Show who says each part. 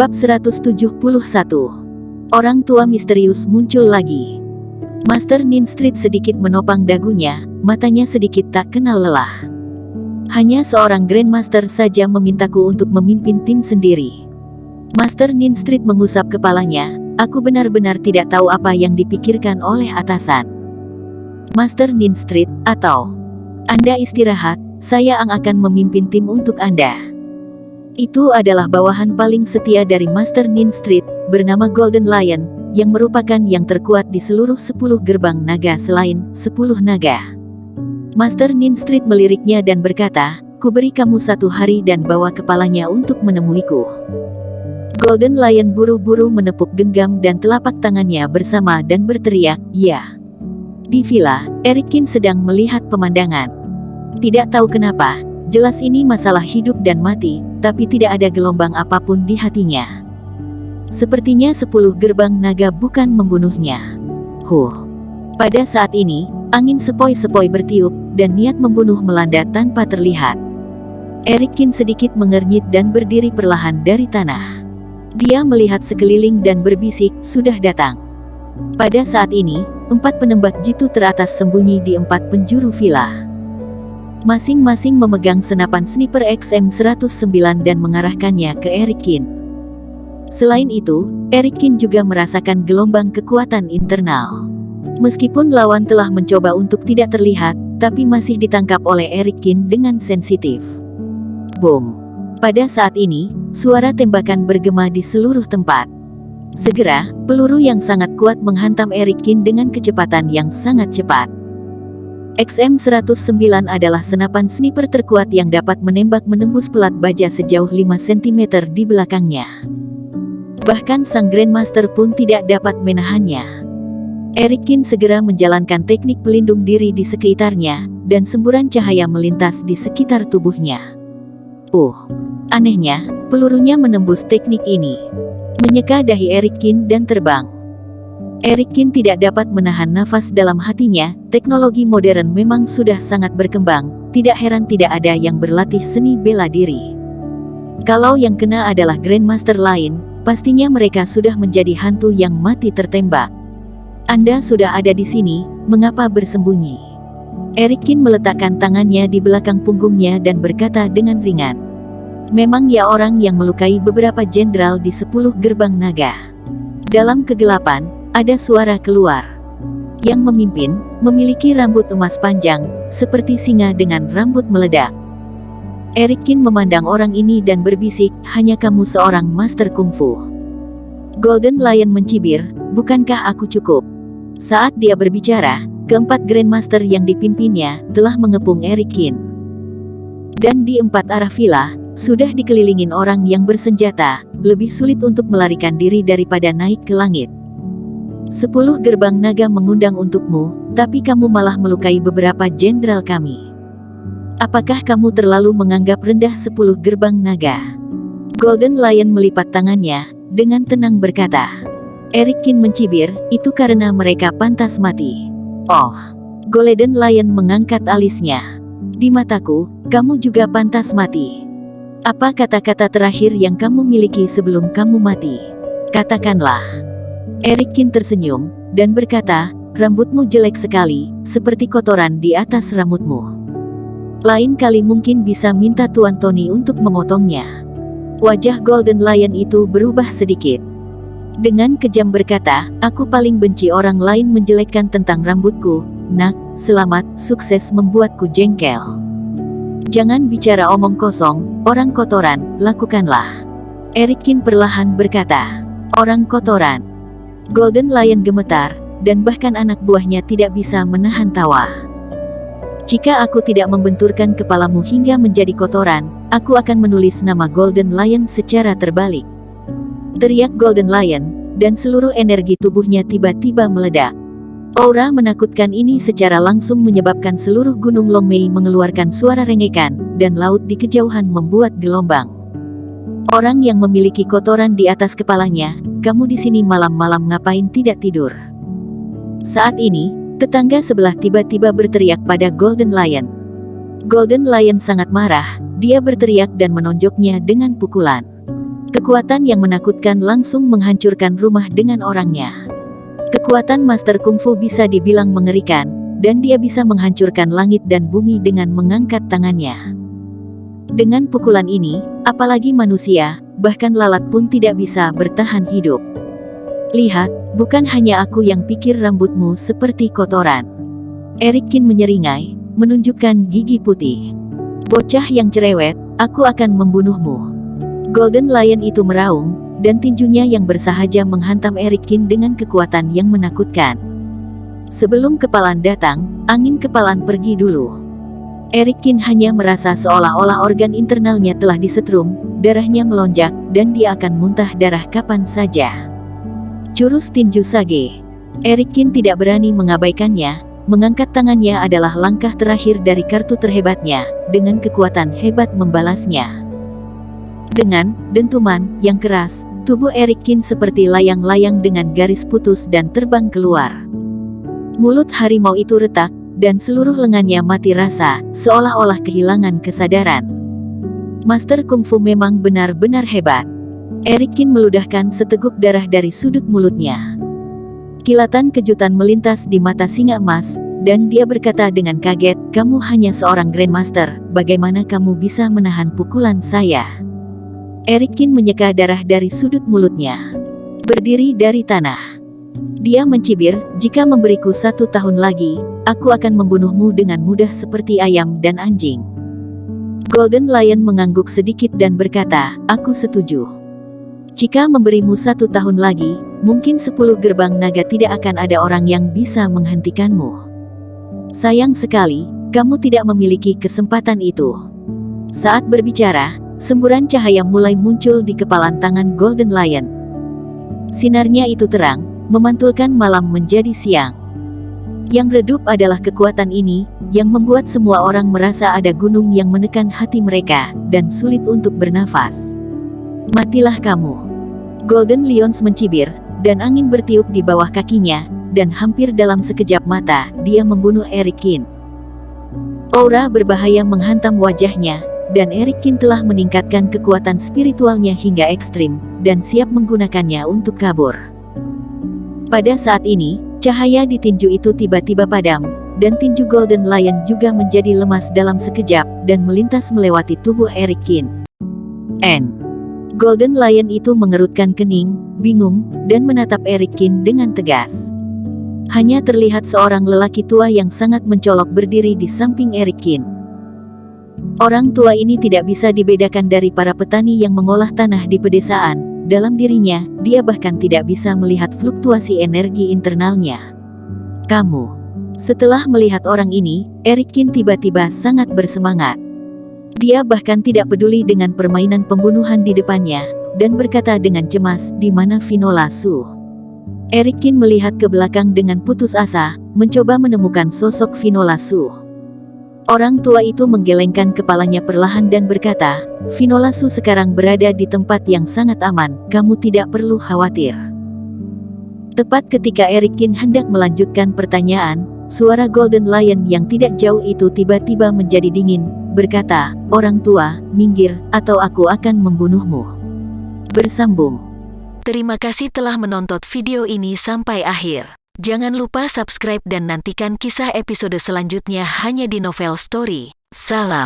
Speaker 1: Bab 171. Orang tua misterius muncul lagi. Master Ninstrid sedikit menopang dagunya, matanya sedikit tak kenal lelah. Hanya seorang Grandmaster saja memintaku untuk memimpin tim sendiri. Master Ninstrid mengusap kepalanya, aku benar-benar tidak tahu apa yang dipikirkan oleh atasan. Master Ninstrid, atau Anda istirahat, saya akan memimpin tim untuk Anda. Itu adalah bawahan paling setia dari Master Ninstrid, bernama Golden Lion, yang merupakan yang terkuat di seluruh 10 gerbang naga selain 10 naga. Master Ninstrid meliriknya dan berkata, "Ku beri kamu 1 hari dan bawa kepalanya untuk menemuiku." Golden Lion buru-buru menepuk genggam dan telapak tangannya bersama dan berteriak, "Ya." Di villa, Erikin sedang melihat pemandangan. Tidak tahu kenapa, jelas ini masalah hidup dan mati, tapi tidak ada gelombang apapun di hatinya. Sepertinya 10 gerbang naga bukan membunuhnya. Pada saat ini, angin sepoi-sepoi bertiup, dan niat membunuh melanda tanpa terlihat. Erikin sedikit mengernyit dan berdiri perlahan dari tanah. Dia melihat sekeliling dan berbisik, "Sudah datang." Pada saat ini, 4 penembak jitu teratas sembunyi di 4 penjuru villa. Masing-masing memegang senapan sniper XM109 dan mengarahkannya ke Erikin. Selain itu, Erikin juga merasakan gelombang kekuatan internal. Meskipun lawan telah mencoba untuk tidak terlihat, tapi masih ditangkap oleh Erikin dengan sensitif. Boom! Pada saat ini, suara tembakan bergema di seluruh tempat. Segera, peluru yang sangat kuat menghantam Erikin dengan kecepatan yang sangat cepat. XM109 adalah senapan sniper terkuat yang dapat menembak menembus pelat baja sejauh 5 cm di belakangnya. Bahkan sang Grandmaster pun tidak dapat menahannya. Erikin segera menjalankan teknik pelindung diri di sekitarnya, dan semburan cahaya melintas di sekitar tubuhnya. Anehnya, pelurunya menembus teknik ini, menyeka dahi Erikin dan terbang. Erikin tidak dapat menahan nafas dalam hatinya. Teknologi modern memang sudah sangat berkembang, tidak heran tidak ada yang berlatih seni bela diri. Kalau yang kena adalah Grandmaster lain, pastinya mereka sudah menjadi hantu yang mati tertembak. Anda sudah ada di sini, mengapa bersembunyi? Erikin meletakkan tangannya di belakang punggungnya dan berkata dengan ringan. Memang ya, orang yang melukai beberapa jenderal di 10 gerbang naga. Dalam kegelapan, ada suara keluar. Yang memimpin, memiliki rambut emas panjang, seperti singa dengan rambut meledak. Erikin memandang orang ini dan berbisik, "Hanya kamu seorang master kungfu." Golden Lion mencibir, "Bukankah aku cukup?" Saat dia berbicara, keempat Grandmaster yang dipimpinnya telah mengepung Erikin. Dan di 4 arah villa, sudah dikelilingin orang yang bersenjata, lebih sulit untuk melarikan diri daripada naik ke langit. 10 gerbang naga mengundang untukmu, tapi kamu malah melukai beberapa jenderal kami. Apakah kamu terlalu menganggap rendah 10 gerbang naga? Golden Lion melipat tangannya, dengan tenang berkata. Erikin mencibir, "Itu karena mereka pantas mati." Golden Lion mengangkat alisnya. "Di mataku, kamu juga pantas mati. Apa kata-kata terakhir yang kamu miliki sebelum kamu mati? Katakanlah." Erikin tersenyum, dan berkata, "Rambutmu jelek sekali, seperti kotoran di atas rambutmu. Lain kali mungkin bisa minta Tuan Tony untuk memotongnya." Wajah Golden Lion itu berubah sedikit. Dengan kejam berkata, "Aku paling benci orang lain menjelekkan tentang rambutku, nak. Selamat, sukses membuatku jengkel. Jangan bicara omong kosong, orang kotoran, lakukanlah." Erikin perlahan berkata, "Orang kotoran." Golden Lion gemetar, dan bahkan anak buahnya tidak bisa menahan tawa. "Jika aku tidak membenturkan kepalamu hingga menjadi kotoran, aku akan menulis nama Golden Lion secara terbalik." Teriak Golden Lion, dan seluruh energi tubuhnya tiba-tiba meledak. Aura menakutkan ini secara langsung menyebabkan seluruh gunung Longmei mengeluarkan suara rengekan, dan laut di kejauhan membuat gelombang. "Orang yang memiliki kotoran di atas kepalanya, kamu di sini malam-malam ngapain tidak tidur?" Saat ini, tetangga sebelah tiba-tiba berteriak pada Golden Lion. Golden Lion sangat marah, dia berteriak dan menonjoknya dengan pukulan. Kekuatan yang menakutkan langsung menghancurkan rumah dengan orangnya. Kekuatan Master Kungfu bisa dibilang mengerikan, dan dia bisa menghancurkan langit dan bumi dengan mengangkat tangannya. Dengan pukulan ini, apalagi manusia, bahkan lalat pun tidak bisa bertahan hidup. Lihat, bukan hanya aku yang pikir rambutmu seperti kotoran. Eric Kin menyeringai, menunjukkan gigi putih. Bocah yang cerewet, aku akan membunuhmu. Golden Lion itu meraung, dan tinjunya yang bersahaja menghantam Eric Kin dengan kekuatan yang menakutkan. Sebelum kepalan datang, angin kepalan pergi dulu. Eric Kin hanya merasa seolah-olah organ internalnya telah disetrum, darahnya melonjak, dan dia akan muntah darah kapan saja. Jurus Tinju Sage. Eric Kin tidak berani mengabaikannya, mengangkat tangannya adalah langkah terakhir dari kartu terhebatnya, dengan kekuatan hebat membalasnya. Dengan dentuman yang keras, tubuh Eric Kin seperti layang-layang dengan garis putus dan terbang keluar. Mulut harimau itu retak, dan seluruh lengannya mati rasa, seolah-olah kehilangan kesadaran. Master Kungfu memang benar-benar hebat. Eric Kin meludahkan seteguk darah dari sudut mulutnya. Kilatan kejutan melintas di mata singa emas, dan dia berkata dengan kaget, "Kamu hanya seorang Grandmaster, bagaimana kamu bisa menahan pukulan saya?" Eric Kin menyeka darah dari sudut mulutnya. Berdiri dari tanah. Dia mencibir, "Jika memberiku 1 tahun lagi, aku akan membunuhmu dengan mudah seperti ayam dan anjing." Golden Lion mengangguk sedikit dan berkata, "Aku setuju. Jika memberimu 1 tahun lagi, mungkin 10 gerbang naga tidak akan ada orang yang bisa menghentikanmu. Sayang sekali, kamu tidak memiliki kesempatan itu." Saat berbicara, semburan cahaya mulai muncul di kepalan tangan Golden Lion. Sinarnya itu terang, memantulkan malam menjadi siang. Yang redup adalah kekuatan ini, yang membuat semua orang merasa ada gunung yang menekan hati mereka, dan sulit untuk bernafas. "Matilah kamu." Golden Lions mencibir, dan angin bertiup di bawah kakinya, dan hampir dalam sekejap mata, dia membunuh Eric Kin. Aura berbahaya menghantam wajahnya, dan Eric Kin telah meningkatkan kekuatan spiritualnya hingga ekstrim, dan siap menggunakannya untuk kabur. Pada saat ini, cahaya di tinju itu tiba-tiba padam, dan tinju Golden Lion juga menjadi lemas dalam sekejap, dan melintas melewati tubuh Eric Kin. Golden Lion itu mengerutkan kening, bingung, dan menatap Eric Kin dengan tegas. Hanya terlihat seorang lelaki tua yang sangat mencolok berdiri di samping Eric Kin. Orang tua ini tidak bisa dibedakan dari para petani yang mengolah tanah di pedesaan. Dalam dirinya, dia bahkan tidak bisa melihat fluktuasi energi internalnya. "Kamu." Setelah melihat orang ini, Eric Kin tiba-tiba sangat bersemangat. Dia bahkan tidak peduli dengan permainan pembunuhan di depannya, dan berkata dengan cemas, "Di mana Finola Su?" Eric Kin melihat ke belakang dengan putus asa, mencoba menemukan sosok Finola Su. Orang tua itu menggelengkan kepalanya perlahan dan berkata, "Finola Su sekarang berada di tempat yang sangat aman, kamu tidak perlu khawatir." Tepat ketika Eric Kin hendak melanjutkan pertanyaan, suara Golden Lion yang tidak jauh itu tiba-tiba menjadi dingin, berkata, "Orang tua, minggir, atau aku akan membunuhmu." Bersambung. Terima kasih telah menonton video ini sampai akhir. Jangan lupa subscribe dan nantikan kisah episode selanjutnya hanya di Novel Story. Salam.